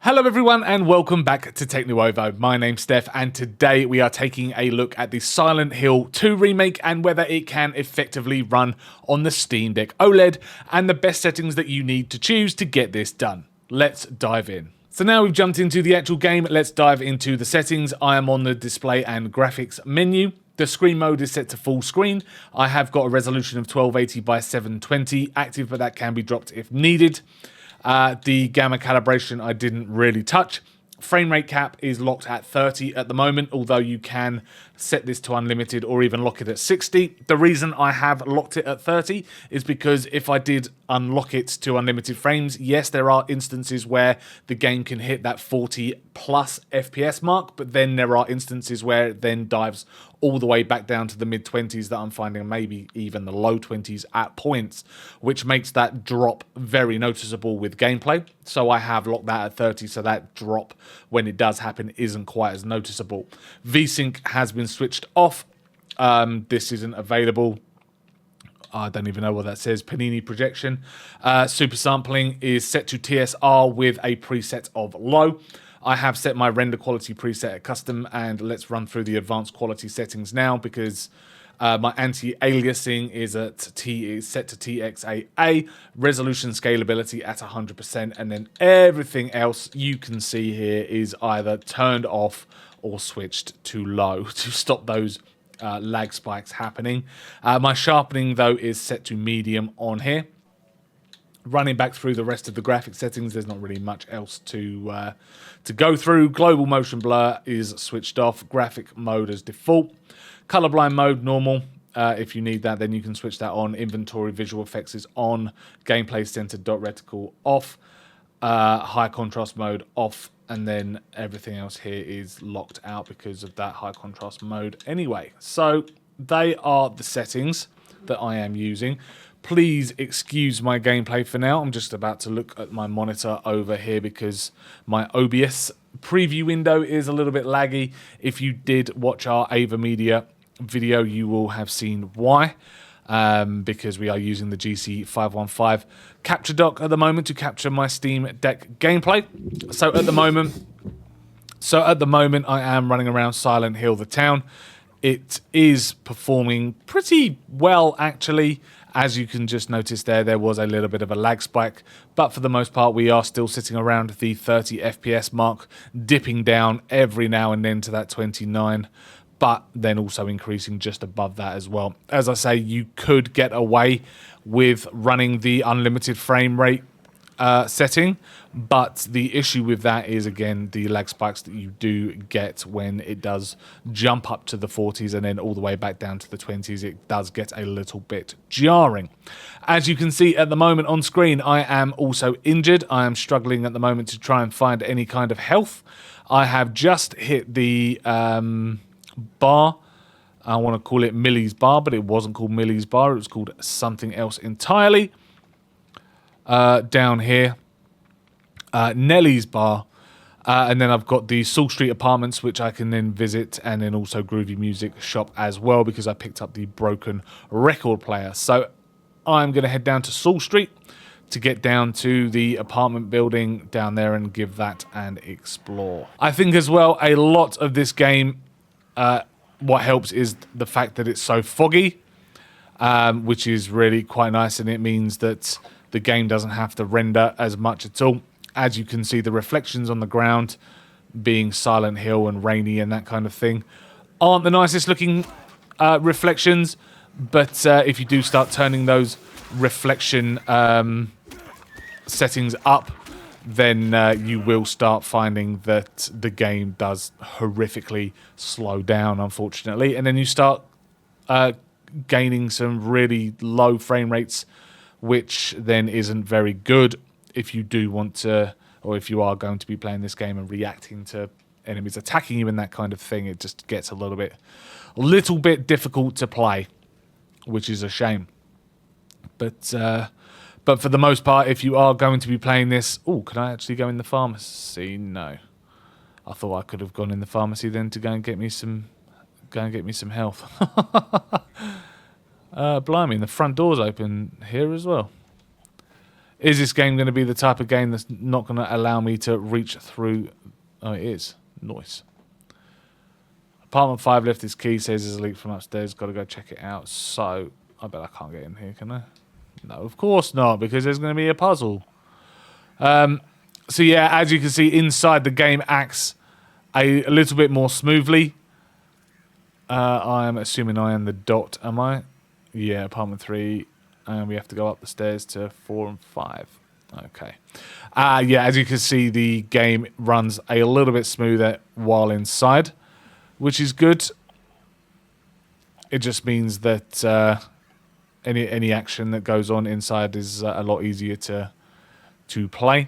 Hello everyone and welcome back to TechNuovo. My name's Steph and today we are taking a look at the Silent Hill 2 remake and whether it can effectively run on the Steam Deck OLED and the best settings that you need to choose to get this done. Let's dive in. So now we've jumped into the actual game, let's dive into the settings. I am on the display and graphics menu. The screen mode is set to full screen. I have got a resolution of 1280 by 720 active, but that can be dropped if needed. The gamma calibration I didn't really touch. Frame rate cap is locked at 30 at the moment, although you can set this to unlimited or even lock it at 60. The reason I have locked it at 30 is because if I did unlock it to unlimited frames, yes, there are instances where the game can hit that 40 plus FPS mark, but then there are instances where it then dives all the way back down to the mid-20s that I'm finding, maybe even the low 20s at points, which makes that drop very noticeable with gameplay. So I have locked that at 30 so that drop, when it does happen, isn't quite as noticeable. VSync has been switched off. This isn't available. I don't even know what that says. Panini projection. Super sampling is set to TSR with a preset of low. I have set my render quality preset at custom, and let's run through the advanced quality settings now because my anti-aliasing is set to TXAA, resolution scalability at 100%, and then everything else you can see here is either turned off or switched to low to stop those lag spikes happening. My sharpening though is set to medium on here. Running back through the rest of the graphic settings, there's not really much else to go through. Global motion blur is switched off. Graphic mode as default. Colorblind mode normal. If you need that, then you can switch that on. Inventory visual effects is on. Gameplay centered dot reticle off. High contrast mode off. And then everything else here is locked out because of that high contrast mode anyway. So they are the settings that I am using. Please excuse my gameplay for now. I'm just about to look at my monitor over here because my OBS preview window is a little bit laggy. If you did watch our Ava Media video, you will have seen why. Because we are using the GC515 capture dock at the moment to capture my Steam Deck gameplay. So at the moment I am running around Silent Hill the town. It is performing pretty well actually. As you can just notice there was a little bit of a lag spike, but for the most part we are still sitting around the 30 FPS mark, dipping down every now and then to that 29, but then also increasing just above that as well. As I say, you could get away with running the unlimited frame rate setting, but the issue with that is, again, the lag spikes that you do get when it does jump up to the 40s and then all the way back down to the 20s. It does get a little bit jarring. As you can see at the moment on screen, I am also injured. I am struggling at the moment to try and find any kind of health. I have just hit the bar. I want to call it Millie's bar, but it wasn't called Millie's bar. It was called something else entirely. Down here, Nellie's bar, and then I've got the Saul Street Apartments, which I can then visit, and then also Groovy Music Shop as well, because I picked up the broken record player. So I'm going to head down to Saul Street to get down to the apartment building down there and give that an explore. I think as well, a lot of this game, what helps is the fact that it's so foggy, which is really quite nice, and it means that the game doesn't have to render as much at all. As you can see, the reflections on the ground, being Silent Hill and rainy and that kind of thing, aren't the nicest looking reflections, but if you do start turning those reflection settings up, then you will start finding that the game does horrifically slow down, unfortunately, and then you start gaining some really low frame rates, which then isn't very good if you do want to, or if you are going to be playing this game and reacting to enemies attacking you and that kind of thing. It just gets a little bit difficult to play, which is a shame. But for the most part, if you are going to be playing this, oh, can I actually go in the pharmacy? No, I thought I could have gone in the pharmacy then to go and get me some health. Blimey, and the front door's open here as well. Is this game going to be the type of game that's not going to allow me to reach through? Oh, it is. Nice. Apartment 5 left his key, says there's a leak from upstairs. Got to go check it out. So, I bet I can't get in here, can I? No, of course not, because there's going to be a puzzle. So yeah, as you can see, inside the game acts a little bit more smoothly. I am assuming I am the dot, am I? Yeah, apartment 3. And we have to go up the stairs to 4 and 5. Okay. Yeah, as you can see, the game runs a little bit smoother while inside, which is good. It just means that any action that goes on inside is a lot easier to play.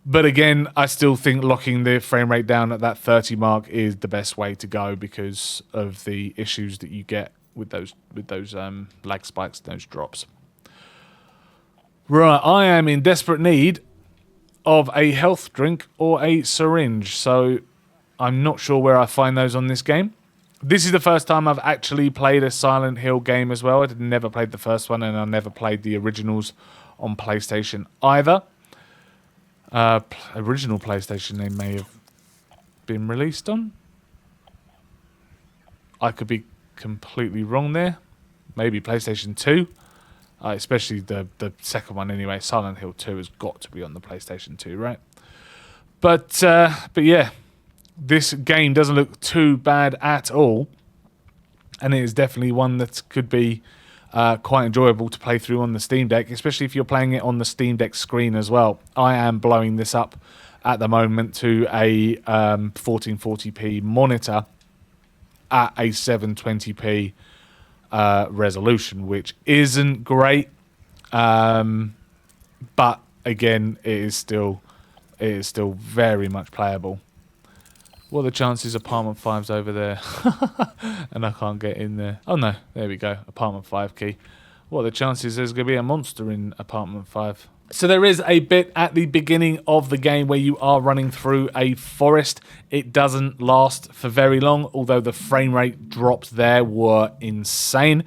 But again, I still think locking the frame rate down at that 30 mark is the best way to go because of the issues that you get with those lag spikes, those drops. Right, I am in desperate need of a health drink or a syringe, so I'm not sure where I find those on this game. This is the first time I've actually played a Silent Hill game as well. I never played the first one, and I never played the originals on PlayStation either. Original PlayStation they may have been released on. I could be completely wrong there. Maybe PlayStation 2. Especially the second one anyway. Silent Hill 2 has got to be on the PlayStation 2, right? But yeah, this game doesn't look too bad at all. And it is definitely one that could be quite enjoyable to play through on the Steam Deck, especially if you're playing it on the Steam Deck screen as well. I am blowing this up at the moment to a 1440p monitor at a 720p resolution, which isn't great, but again, it is still very much playable. What are the chances apartment 5's over there and I can't get in there? Oh no, there we go, apartment 5 key. What are the chances there's going to be a monster in apartment 5? So there is a bit at the beginning of the game where you are running through a forest. It doesn't last for very long, although the frame rate drops there were insane.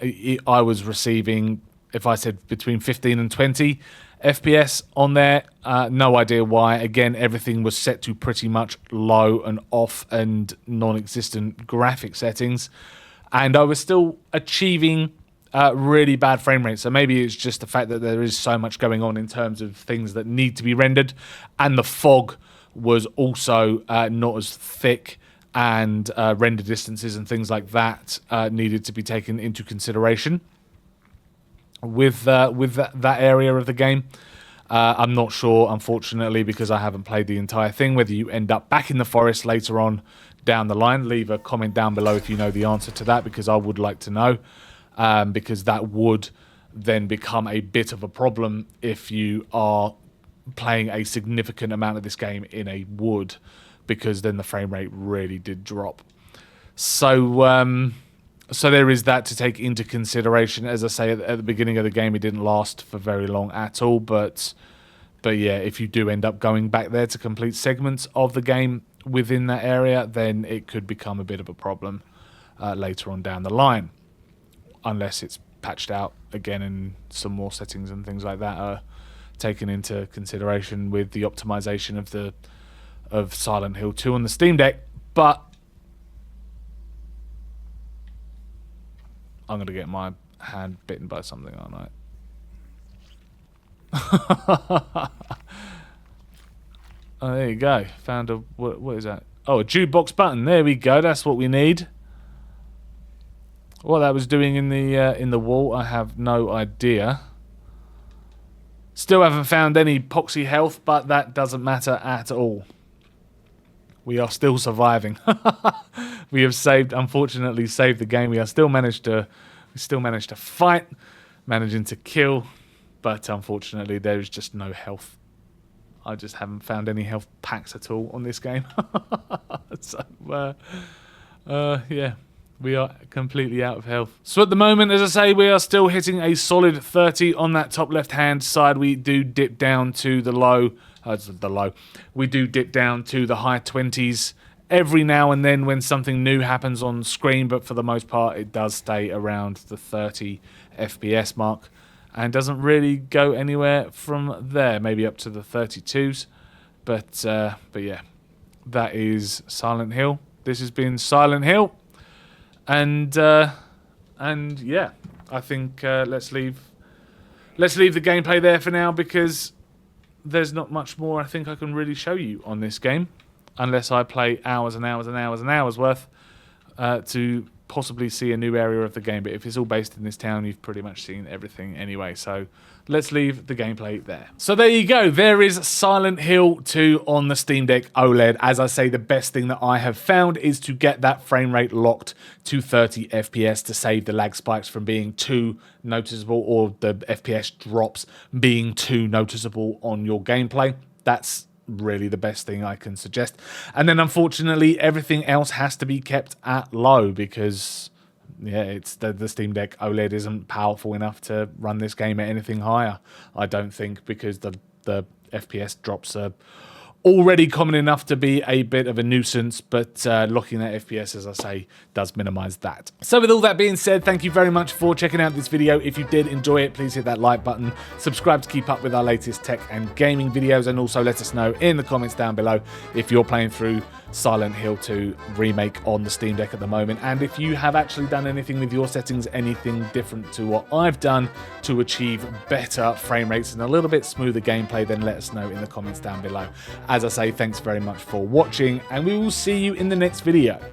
I was receiving, if I said between 15 and 20 FPS on there. No idea why. Again, everything was set to pretty much low and off and non-existent graphic settings. And I was still achieving really bad frame rate. So maybe it's just the fact that there is so much going on in terms of things that need to be rendered, and the fog was also not as thick, and render distances and things like that needed to be taken into consideration with that area of the game. I'm not sure, unfortunately, because I haven't played the entire thing, whether you end up back in the forest later on down the line. Leave a comment down below if you know the answer to that, because I would like to know. Because that would then become a bit of a problem if you are playing a significant amount of this game in a wood, because then the frame rate really did drop. So so there is that to take into consideration. As I say, at the beginning of the game, it didn't last for very long at all, but yeah, if you do end up going back there to complete segments of the game within that area, then it could become a bit of a problem later on down the line. Unless it's patched out again and some more settings and things like that are taken into consideration with the optimization of Silent Hill 2 on the Steam Deck. But I'm going to get my hand bitten by something, aren't I? Oh, there you go. Found a... What is that? Oh, a jukebox button. There we go. That's what we need. What that was doing in the wall, I have no idea. Still haven't found any poxy health, but that doesn't matter at all. We are still surviving. We have unfortunately saved the game. We still managed to fight, managing to kill, but unfortunately there is just no health. I just haven't found any health packs at all on this game. So, yeah. We are completely out of health. So at the moment, as I say, we are still hitting a solid 30 on that top left-hand side. We do dip down to the low. We do dip down to the high 20s every now and then when something new happens on screen, but for the most part, it does stay around the 30 FPS mark. and doesn't really go anywhere from there. Maybe up to the 32s, but yeah, that is Silent Hill. This has been Silent Hill, and yeah, I think let's leave the gameplay there for now, because there's not much more I think I can really show you on this game, unless I play hours and hours and hours and hours worth to possibly see a new area of the game. But if it's all based in this town, you've pretty much seen everything anyway, so let's leave the gameplay there. So there you go, there is Silent Hill 2 on the Steam Deck OLED. As I say, the best thing that I have found is to get that frame rate locked to 30 FPS to save the lag spikes from being too noticeable, or the FPS drops being too noticeable on your gameplay. That's really the best thing I can suggest. And then unfortunately everything else has to be kept at low, because yeah, it's the Steam Deck OLED isn't powerful enough to run this game at anything higher, I don't think, because the FPS drops are already common enough to be a bit of a nuisance, but locking that FPS, as I say, does minimize that. So with all that being said, thank you very much for checking out this video. If you did enjoy it, please hit that like button, subscribe to keep up with our latest tech and gaming videos, and also let us know in the comments down below if you're playing through Silent Hill 2 Remake on the Steam Deck at the moment, and if you have actually done anything with your settings, anything different to what I've done to achieve better frame rates and a little bit smoother gameplay, then let us know in the comments down below. As I say, thanks very much for watching, and we will see you in the next video.